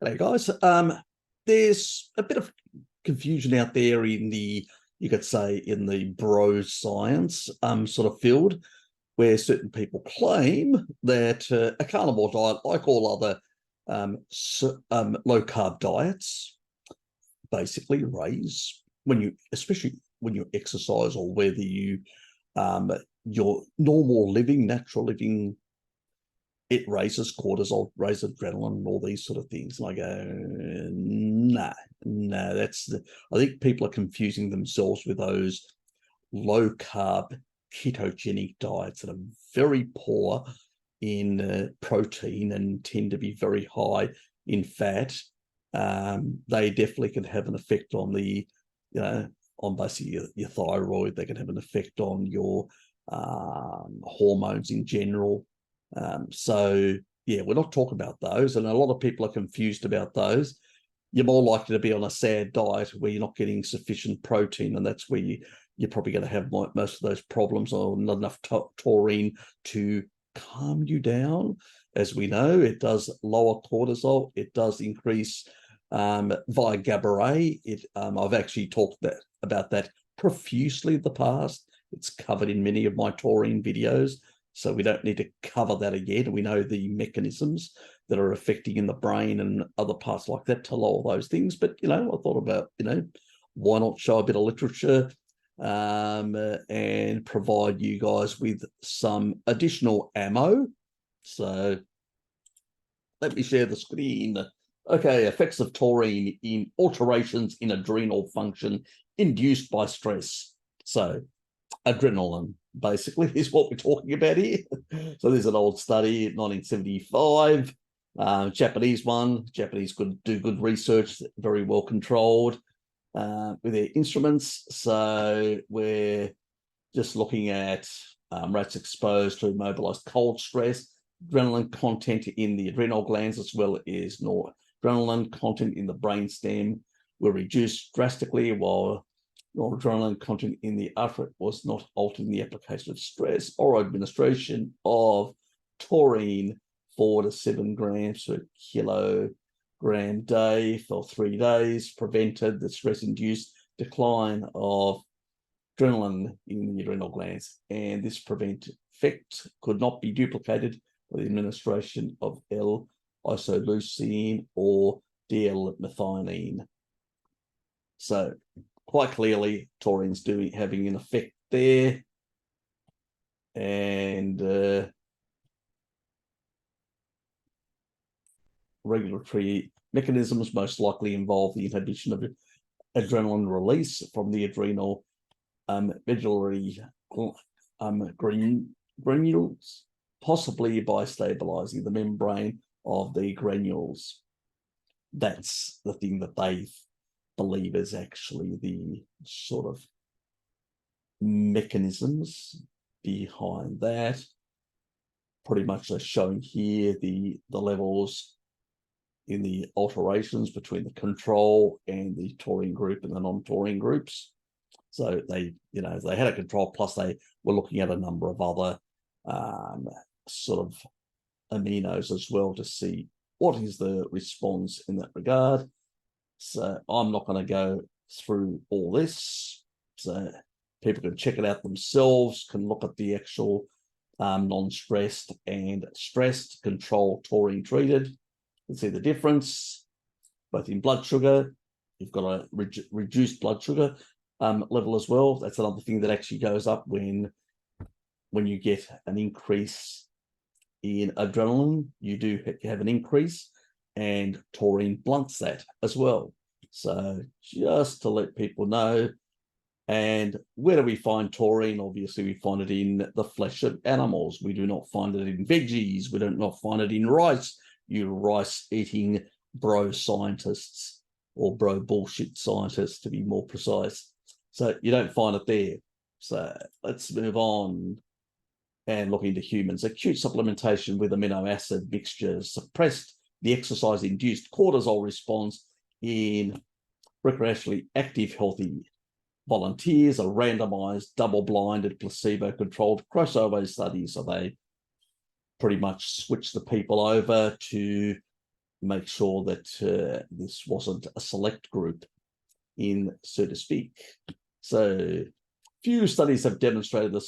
Hello, guys. There's a bit of confusion out there in the, you could say, in the bro science sort of field, where certain people claim that a carnivore diet, like all other low carb diets, basically raise when you, especially when you exercise or whether you your normal living, natural living, it raises cortisol, raises adrenaline, and all these sort of things. And I go, no, I think people are confusing themselves with those low carb ketogenic diets that are very poor in protein and tend to be very high in fat. They definitely can have an effect on on basically your thyroid. They can have an effect on your hormones in general. So yeah, we're not talking about those, and a lot of people are confused about those. You're more likely to be on a sad diet where you're not getting sufficient protein, and that's where you're probably going to have most of those problems, or not enough taurine to calm you down. As we know, it does lower cortisol. It does increase via GABA-A. I've actually talked about that profusely in the past. It's covered in many of my taurine videos, so we don't need to cover that again. We know the mechanisms that are affecting in the brain and other parts like that to lower those things. But, I thought about, why not show a bit of literature and provide you guys with some additional ammo. So let me share the screen. Okay, effects of taurine in alterations in adrenal function induced by stress. So adrenaline basically is what we're talking about here. So there's an old study, 1975, Japanese one. Japanese could do good research, very well controlled with their instruments. So we're just looking at rats exposed to mobilized cold stress, adrenaline content in the adrenal glands, as well as noradrenaline content in the brainstem were reduced drastically, while noradrenaline content in the afferent was not altered in the application of stress or administration of taurine 4 to 7 grams per kilogram day for 3 days, prevented the stress-induced decline of adrenaline in the adrenal glands. And this effect could not be duplicated by the administration of L-isoleucine or D-L-methionine. So quite clearly, taurine's having an effect there. And regulatory mechanisms most likely involve the inhibition of adrenaline release from the adrenal medullary granules, possibly by stabilizing the membrane of the granules. That's the thing that they believe is actually the sort of mechanisms behind that. Pretty much they're showing here the levels in the alterations between the control and the taurine group and the non-taurine groups. So they had a control, plus they were looking at a number of other sort of aminos as well to see what is the response in that regard. So I'm not going to go through all this. So people can check it out themselves, can look at the actual non-stressed and stressed control taurine treated. You can see the difference, both in blood sugar. You've got a reduced blood sugar level as well. That's another thing that actually goes up when you get an increase in adrenaline. You do have an increase, and taurine blunts that as well. So just to let people know. And where do we find taurine? Obviously, we find it in the flesh of animals. We do not find it in veggies. We do not find it in rice. You rice-eating bro scientists, or bro bullshit scientists, to be more precise. So you don't find it there. So let's move on and look into humans. Acute supplementation with amino acid mixtures suppressed the exercise-induced cortisol response in recreationally active healthy volunteers. A randomized, double-blinded, placebo-controlled crossover study. So they pretty much switch the people over to make sure that this wasn't a select group, in so to speak. So few studies have demonstrated the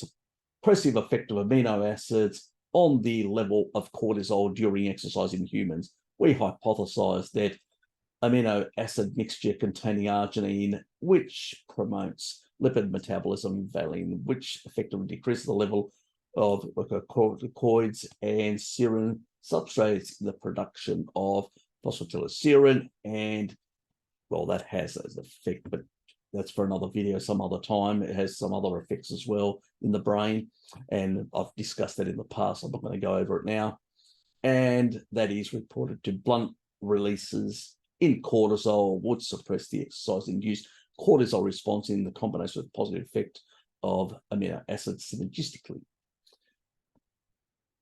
suppressive effect of amino acids on the level of cortisol during exercise in humans. We hypothesized that amino acid mixture containing arginine, which promotes lipid metabolism, valine, which effectively decreases the level of corticoids and serine substrates in the production of phosphatidylserine, and well, that has an effect, but that's for another video some other time. It has some other effects as well in the brain, and I've discussed that in the past. I'm not going to go over it now. And that is reported to blunt releases in cortisol, would suppress the exercise-induced cortisol response in the combination with positive effect of amino acids synergistically.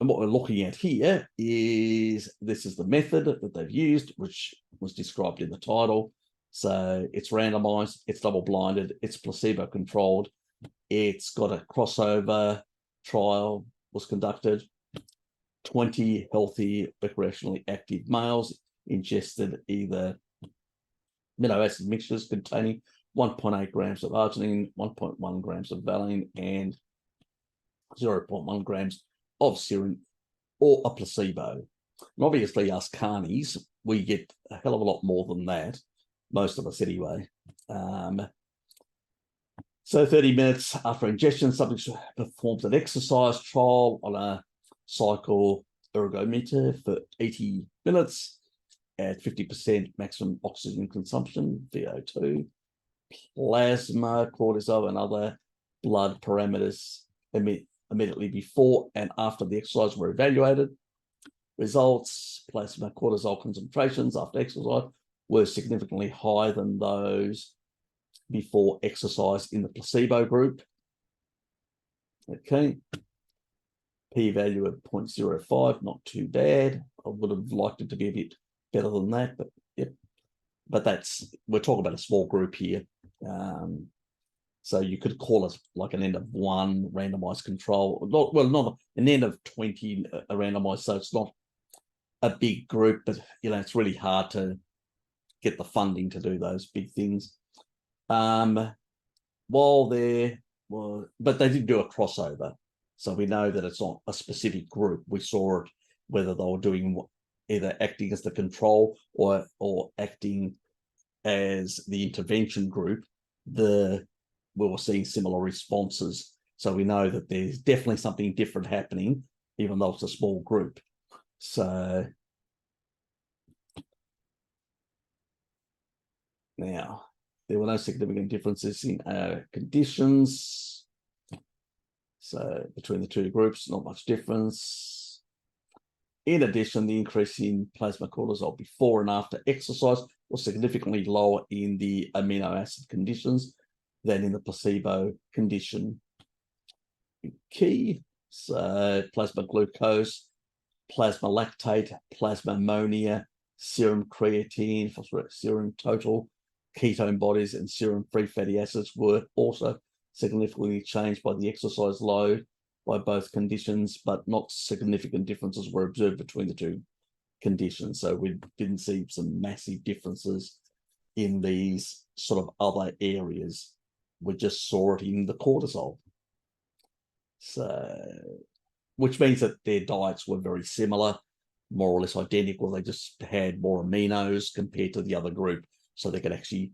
And what we're looking at here is, this is the method that they've used, which was described in the title. So it's randomized, it's double-blinded, it's placebo-controlled, it's got a crossover trial was conducted. 20 healthy, recreationally active males ingested either amino acid mixtures containing 1.8 grams of arginine, 1.1 grams of valine, and 0.1 grams of serine, or a placebo. And obviously, us carnies, we get a hell of a lot more than that, most of us anyway. So 30 minutes after ingestion, subjects performed an exercise trial on a cycle ergometer for 80 minutes at 50% maximum oxygen consumption, VO2. Plasma, cortisol, and other blood parameters immediately before and after the exercise were evaluated. Results: plasma cortisol concentrations after exercise were significantly higher than those before exercise in the placebo group. Okay. P-value of 0.05, not too bad. I would have liked it to be a bit better than that, but yep. But that's, we're talking about a small group here. So you could call it like an N of 1 randomized control. Not an N of 20 a randomized, so it's not a big group, but it's really hard to get the funding to do those big things. While there was, but they did do a crossover, so we know that it's not a specific group. We saw it whether they were doing either acting as the control or acting as the intervention group. We were seeing similar responses, so we know that there's definitely something different happening, even though it's a small group. So now, there were no significant differences in conditions. So between the two groups, not much difference. In addition, the increase in plasma cortisol before and after exercise was significantly lower in the amino acid conditions than in the placebo condition. Key, so plasma glucose, plasma lactate, plasma ammonia, serum creatine, phosphoric serum total, ketone bodies, and serum free fatty acids were also significantly changed by the exercise load by both conditions, but not significant differences were observed between the two conditions. So we didn't see some massive differences in these sort of other areas. We just saw it in the cortisol. So, which means that their diets were very similar, more or less identical. They just had more aminos compared to the other group. So they could actually,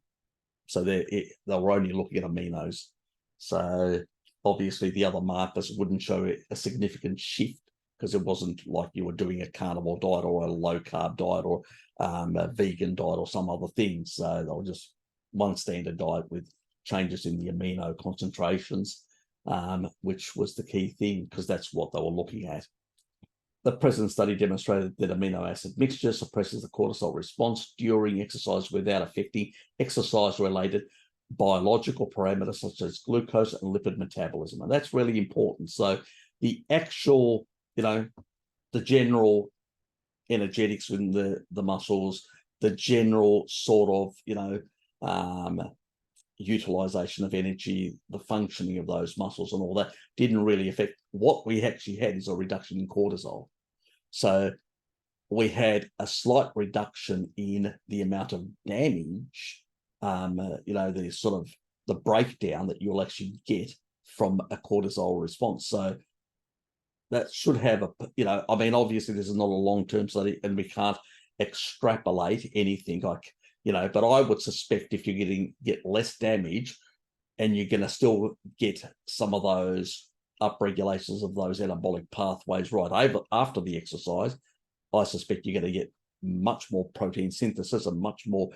so they were only looking at aminos. So obviously the other markers wouldn't show a significant shift, because it wasn't like you were doing a carnivore diet or a low carb diet or a vegan diet or some other thing. So they were just one standard diet with changes in the amino concentrations, which was the key thing, because that's what they were looking at. The present study demonstrated that amino acid mixture suppresses the cortisol response during exercise without affecting exercise-related biological parameters such as glucose and lipid metabolism. And that's really important. So the actual, the general energetics within the muscles, the general sort of, utilization of energy, the functioning of those muscles and all that didn't really affect. What we actually had is a reduction in cortisol. So we had a slight reduction in the amount of damage, the sort of the breakdown that you'll actually get from a cortisol response. So that should have obviously this is not a long-term study and we can't extrapolate anything but I would suspect if you're get less damage and you're going to still get some of those upregulations of those anabolic pathways right after the exercise, I suspect you're going to get much more protein synthesis and much more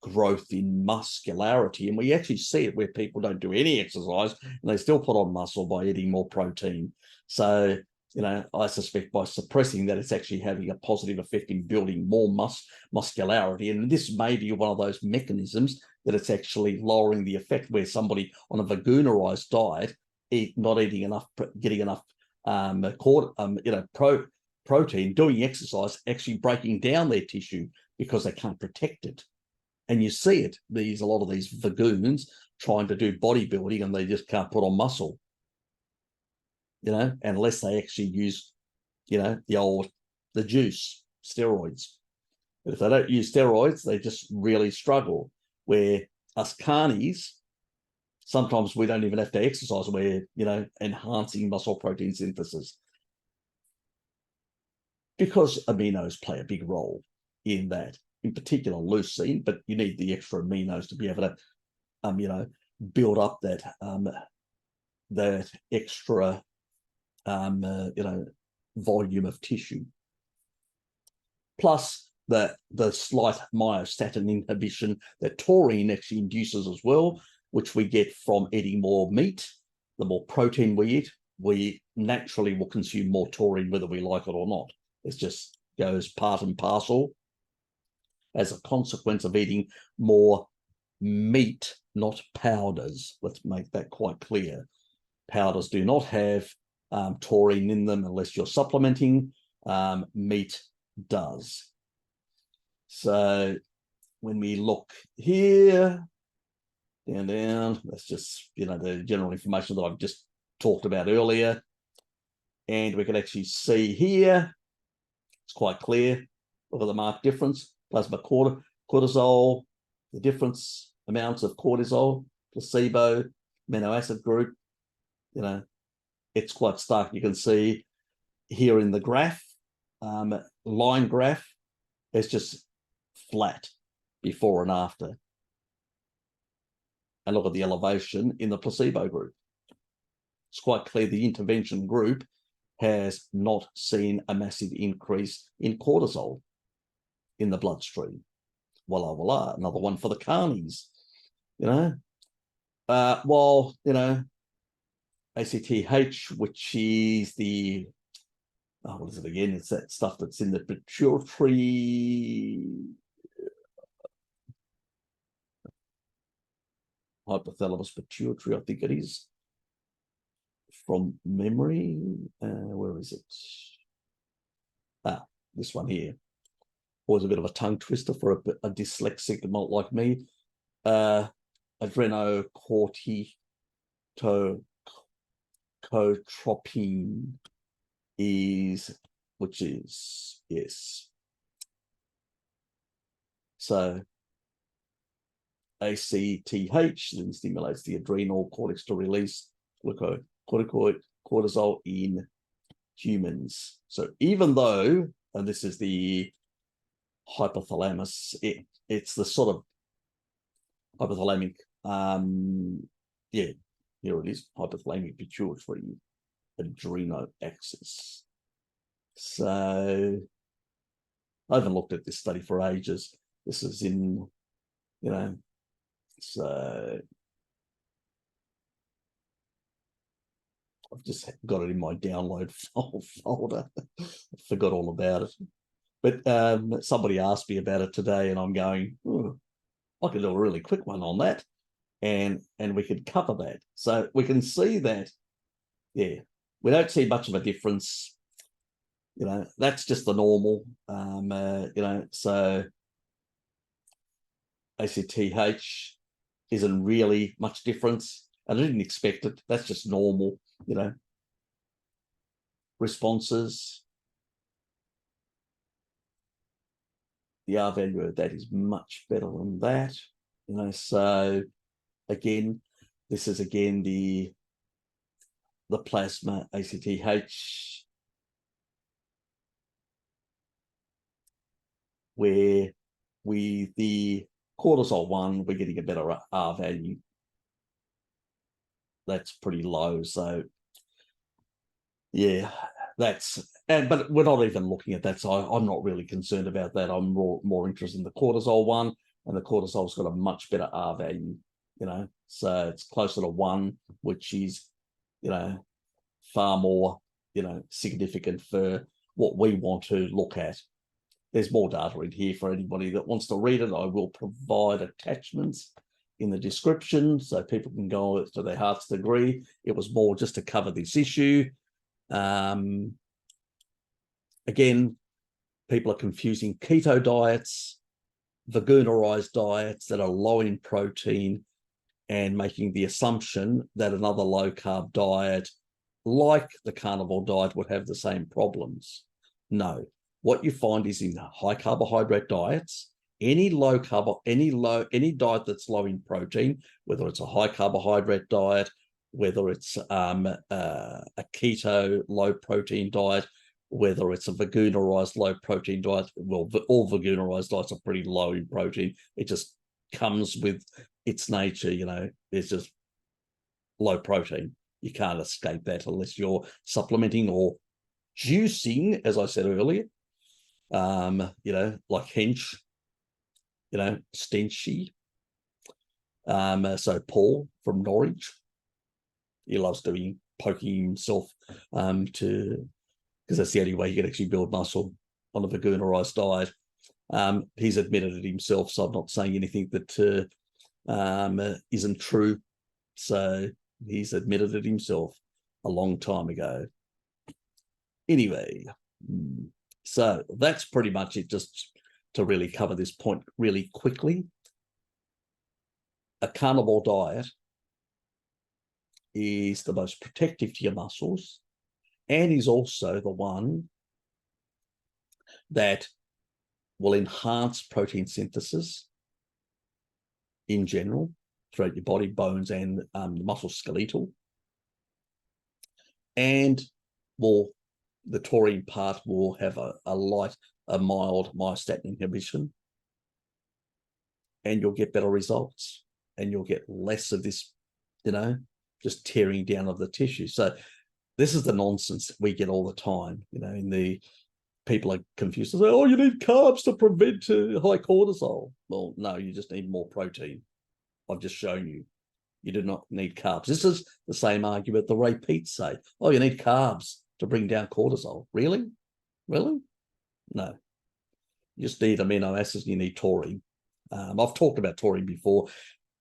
growth in muscularity. And we actually see it where people don't do any exercise and they still put on muscle by eating more protein. So, I suspect by suppressing that, it's actually having a positive effect in building more muscularity. And this may be one of those mechanisms that it's actually lowering the effect where somebody on a veganerized diet, not eating enough, getting enough protein, doing exercise, actually breaking down their tissue because they can't protect it. And you see it, a lot of these vagoons trying to do bodybuilding and they just can't put on muscle, unless they actually use, the juice, steroids. But if they don't use steroids, they just really struggle. Where us carnies, sometimes we don't even have to exercise. We're, enhancing muscle protein synthesis because aminos play a big role in that. In particular, leucine, but you need the extra aminos to be able to, build up that that extra, volume of tissue. Plus the slight myostatin inhibition that taurine actually induces as well, which we get from eating more meat. The more protein we eat, we naturally will consume more taurine, whether we like it or not. It just goes part and parcel as a consequence of eating more meat, not powders. Let's make that quite clear. Powders do not have taurine in them unless you're supplementing. Meat does. So when we look here, down, that's just, the general information that I've just talked about earlier. And we can actually see here, it's quite clear. Look at the marked difference. Plasma cortisol, the difference amounts of cortisol, placebo, amino acid group, it's quite stark. You can see here in the graph, line graph, it's just flat before and after. And look at the elevation in the placebo group. It's quite clear the intervention group has not seen a massive increase in cortisol in the bloodstream. Voila, voila, another one for the carnies. While, ACTH, which is the, what is it again? It's that stuff that's in the pituitary, hypothalamus pituitary, I think it is, from memory. Where is it? This one here. Always a bit of a tongue twister for a dyslexic like me. Adrenocorticotropin is, which is, yes. So ACTH then stimulates the adrenal cortex to release cortisol in humans. So even though, and this is the hypothalamus, it's the sort of hypothalamic, here it is, hypothalamic pituitary adrenal axis. So I haven't looked at this study for ages. This is in, so I've just got it in my download folder. I forgot all about it. But somebody asked me about it today and I'm going, I could do a really quick one on that and we could cover that. So we can see that, we don't see much of a difference. That's just the normal, so ACTH isn't really much difference. I didn't expect it. That's just normal, responses. the R value of that is much better than that. So again, this is again the plasma ACTH, where with the cortisol one, we're getting a better R value. That's pretty low. So yeah, but we're not even looking at that. So I'm not really concerned about that. I'm more interested in the cortisol one, and the cortisol's got a much better R value, so it's closer to 1, which is, far more, significant for what we want to look at. There's more data in here for anybody that wants to read it. I will provide attachments in the description so people can go to their heart's degree. It was more just to cover this issue. Again, people are confusing keto diets, veganerized diets that are low in protein, and making the assumption that another low carb diet like the carnivore diet would have the same problems. No, what you find is in high carbohydrate diets, any diet that's low in protein, whether it's a high carbohydrate diet, whether it's a keto low protein diet, whether it's a veganerized low protein diet. Well, all veganerized diets are pretty low in protein. It just comes with its nature, it's just low protein. You can't escape that unless you're supplementing or juicing, as I said earlier, like Hench, Stenchy. So Paul from Norwich, he loves poking himself because that's the only way you can actually build muscle on a veganerized diet. He's admitted it himself, so I'm not saying anything that isn't true. So he's admitted it himself a long time ago. Anyway, so that's pretty much it, just to really cover this point really quickly. A carnivore diet is the most protective to your muscles, and is also the one that will enhance protein synthesis in general throughout your body, bones, and the muscle skeletal. And the taurine part will have a mild myostatin inhibition, and you'll get better results, and you'll get less of this, just tearing down of the tissue. So this is the nonsense we get all the time, in the people are confused. They say, oh, you need carbs to prevent high cortisol. Well, no, you just need more protein. I've just shown you. You do not need carbs. This is the same argument the Ray Peats say. Oh, you need carbs to bring down cortisol. Really? Really? No. You just need amino acids. You need taurine. I've talked about taurine before.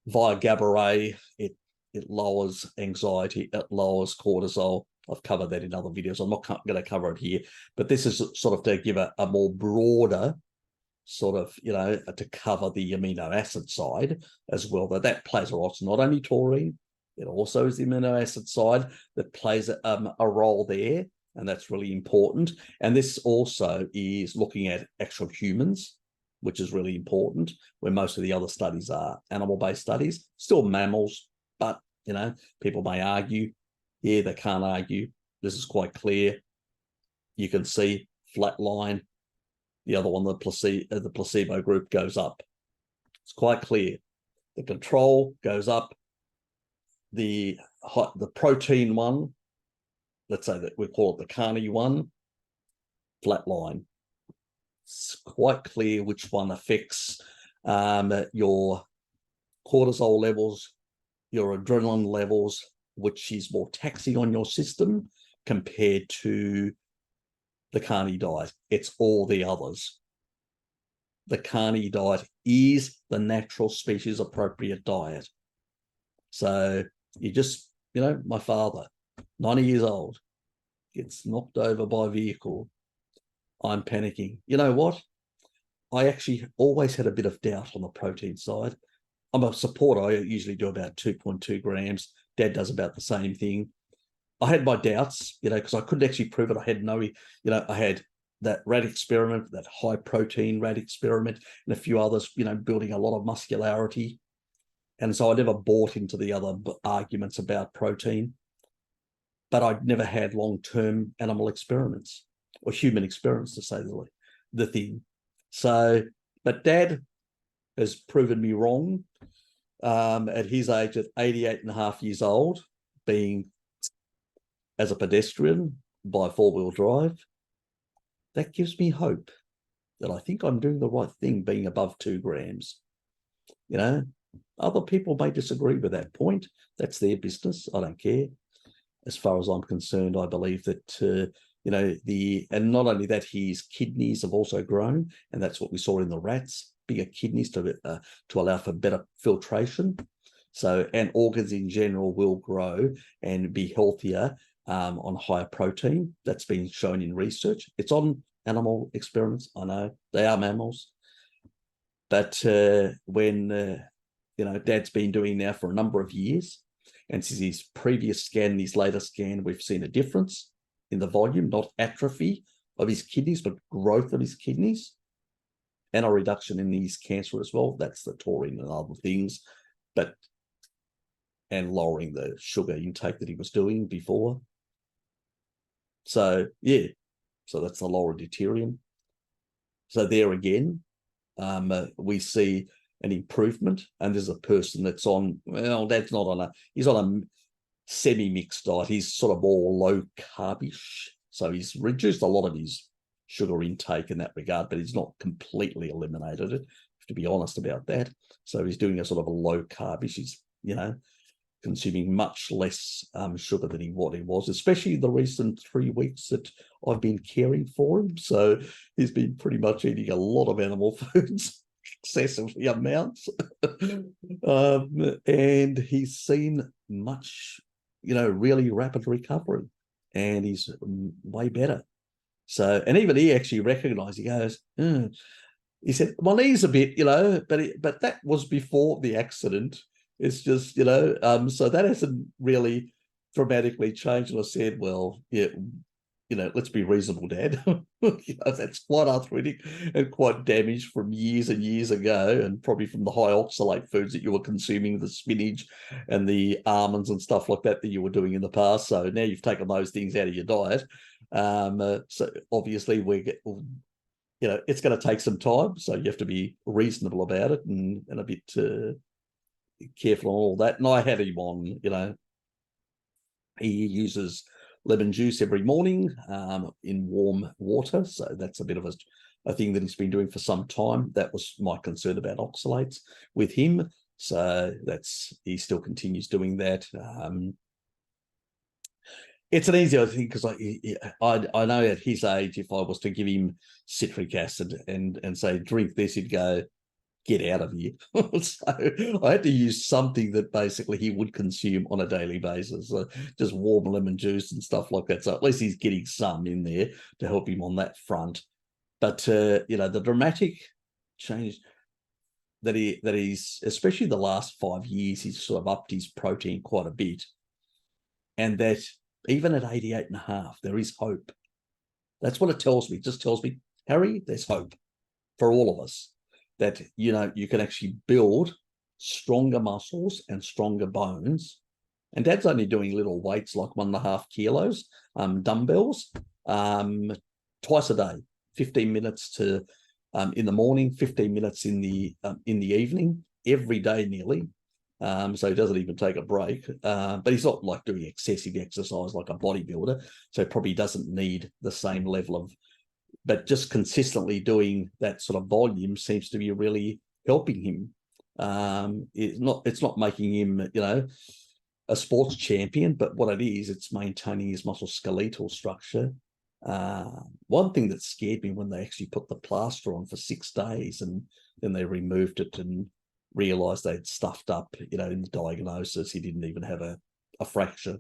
Via GABA ray, it lowers anxiety. It lowers cortisol. I've covered that in other videos. I'm not going to cover it here. But this is sort of to give a more broader sort of, to cover the amino acid side as well. That plays a role. It's not only taurine, it also is the amino acid side that plays a role there, and that's really important. And this also is looking at actual humans, which is really important, where most of the other studies are animal-based studies, still mammals, but, people may argue. Here, they can't argue. This is quite clear. You can see flat line. The other one, the placebo group, goes up. It's quite clear. The control goes up. The protein one, let's say that we call it the carny one, flat line. It's quite clear which one affects your cortisol levels, your adrenaline levels, which is more taxing on your system compared to the carny diet. It's all the others. The carny diet is the natural species appropriate diet. So you just, my father, 90 years old, gets knocked over by a vehicle. I'm panicking. You know what? I actually always had a bit of doubt on the protein side. I'm a supporter. I usually do about 2.2 grams. Dad does about the same thing. I had my doubts, because I couldn't actually prove it. I had I had that rat experiment, that high protein rat experiment, and a few others, building a lot of muscularity. And so I never bought into the other arguments about protein, but I'd never had long-term animal experiments or human experiments, to say the thing. So, but Dad has proven me wrong. At his age, at 88 and a half years old, being as a pedestrian by four-wheel drive, that gives me hope that I think I'm doing the right thing being above 2 grams. Other people may disagree with that point. That's their business. I don't care. As far as I'm concerned, I believe that, and not only that, his kidneys have also grown, and that's what we saw in the rats, bigger kidneys to allow for better filtration. So, and organs in general will grow and be healthier on higher protein. That's been shown in research. It's on animal experiments. I know they are mammals, but when Dad's been doing now for a number of years, and since his previous scan and his latest scan, we've seen a difference in the volume, not atrophy of his kidneys, but growth of his kidneys, and a reduction in his cancer as well. That's the taurine and other things, and lowering the sugar intake that he was doing before. So, yeah, so that's the lower deuterium. So there again, we see an improvement, and there's a person that's on, well, that's not on he's on a semi-mixed diet. He's sort of more low carbish. So he's reduced a lot of his sugar intake in that regard, but he's not completely eliminated it, to be honest about that. So he's doing a sort of a low carbish. He's, consuming much less sugar than what he was, especially the recent 3 weeks that I've been caring for him. So he's been pretty much eating a lot of animal foods, excessively amounts. And he's seen much, really rapid recovery, and he's way better. So, and even he actually recognized, he goes, he said, my knee's a bit, but that was before the accident. It's just, so that hasn't really dramatically changed. And I said, well, yeah, let's be reasonable, Dad. That's quite arthritic and quite damaged from years and years ago, and probably from the high oxalate foods that you were consuming, the spinach and the almonds and stuff like that you were doing in the past. So now you've taken those things out of your diet. So obviously it's going to take some time. So you have to be reasonable about it and a bit careful on all that. And I had him on, he uses lemon juice every morning in warm water. So that's a bit of a thing that he's been doing for some time. That was my concern about oxalates with him. So he still continues doing that. It's an easier thing because I know at his age, if I was to give him citric acid and say, drink this, he'd go, get out of here. So I had to use something that basically he would consume on a daily basis, just warm lemon juice and stuff like that. So at least he's getting some in there to help him on that front. But the dramatic change that he's, especially the last 5 years, he's sort of upped his protein quite a bit, and that even at 88 and a half, there is hope. That's what it tells me. It just tells me, Harry, there's hope for all of us. That, you can actually build stronger muscles and stronger bones. And Dad's only doing little weights like 1.5 kilos, dumbbells, twice a day, 15 minutes in the morning, 15 minutes in the evening, every day nearly. So he doesn't even take a break. But he's not like doing excessive exercise like a bodybuilder. So probably doesn't need the same level of, but just consistently doing that sort of volume seems to be really helping him. It's not making him, a sports champion, but what it is, it's maintaining his musculoskeletal structure. One thing that scared me when they actually put the plaster on for 6 days and then they removed it and realized they'd stuffed up, in the diagnosis. He didn't even have a fracture,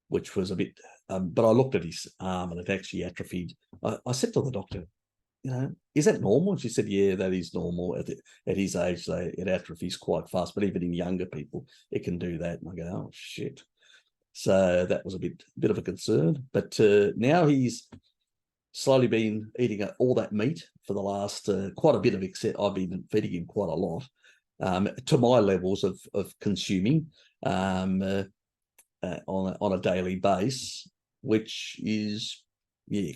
which was a bit, but I looked at his arm and it actually atrophied. I said to the doctor, is that normal? And she said, yeah, that is normal. At his age, it atrophies quite fast, but even in younger people, it can do that. And I go, oh, shit. So that was a bit of a concern. But now he's slowly been eating all that meat for the last quite a bit of except I've been feeding him quite a lot to my levels of consuming on a daily base, which is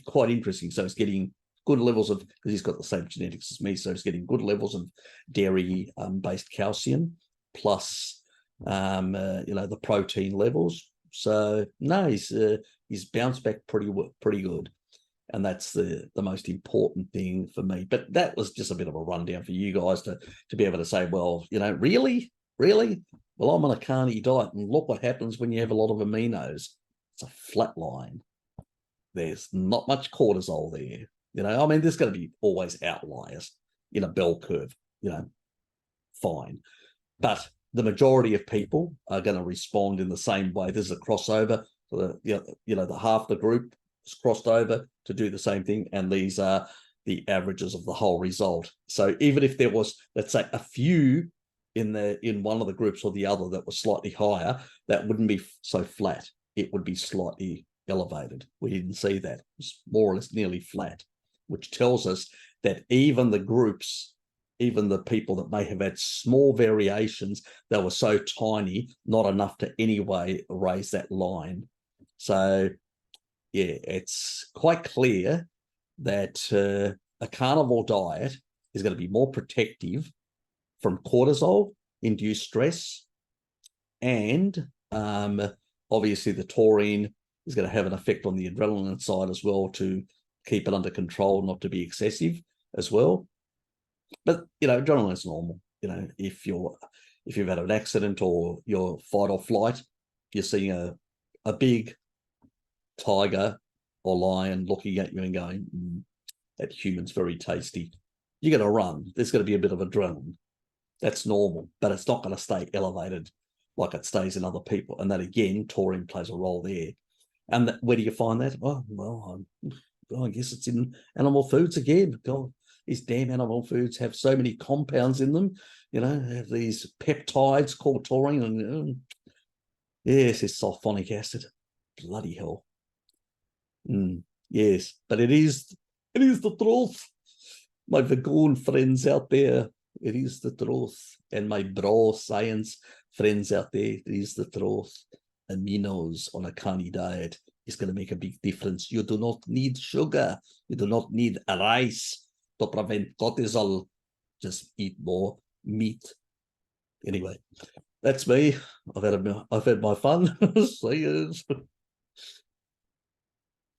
quite interesting. So it's getting good levels of, because he's got the same genetics as me, so it's getting good levels of dairy based calcium plus the protein levels. So no, he's bounced back pretty good. And that's the most important thing for me. But that was just a bit of a rundown for you guys to be able to say, well, really? Well, I'm on a carny diet, and look what happens when you have a lot of aminos. It's a flat line. There's not much cortisol there. I mean, there's going to be always outliers in a bell curve, fine. But the majority of people are going to respond in the same way. There's a crossover. The half the group is crossed over to do the same thing, and these are the averages of the whole result. So even if there was, let's say, a few in one of the groups or the other that was slightly higher, that wouldn't be so flat. It would be slightly elevated. We didn't see that. It was more or less nearly flat, which tells us that even the groups, even the people that may have had small variations, they were so tiny, not enough to anyway raise that line. So yeah, it's quite clear that a carnivore diet is going to be more protective from cortisol-induced stress, and obviously the taurine is going to have an effect on the adrenaline side as well to keep it under control, not to be excessive as well. But adrenaline's normal. If you've had an accident or you're fight or flight, you're seeing a big tiger or lion looking at you and going, that human's very tasty. You're going to run. There's going to be a bit of adrenaline. That's normal, but it's not going to stay elevated like it stays in other people. And that, again, taurine plays a role there. And where do you find that? Well, I guess it's in animal foods again. God, these damn animal foods have so many compounds in them. Have these peptides called taurine. And yes, it's sulfonic acid. Bloody hell. Yes, but it is the truth. My vegan friends out there, it is the truth. And my bro science friends out there, it is the truth. Aminos on a carny diet is going to make a big difference. You do not need sugar. You do not need rice to prevent cortisol. Just eat more meat. Anyway, that's me. I've had my fun. See you.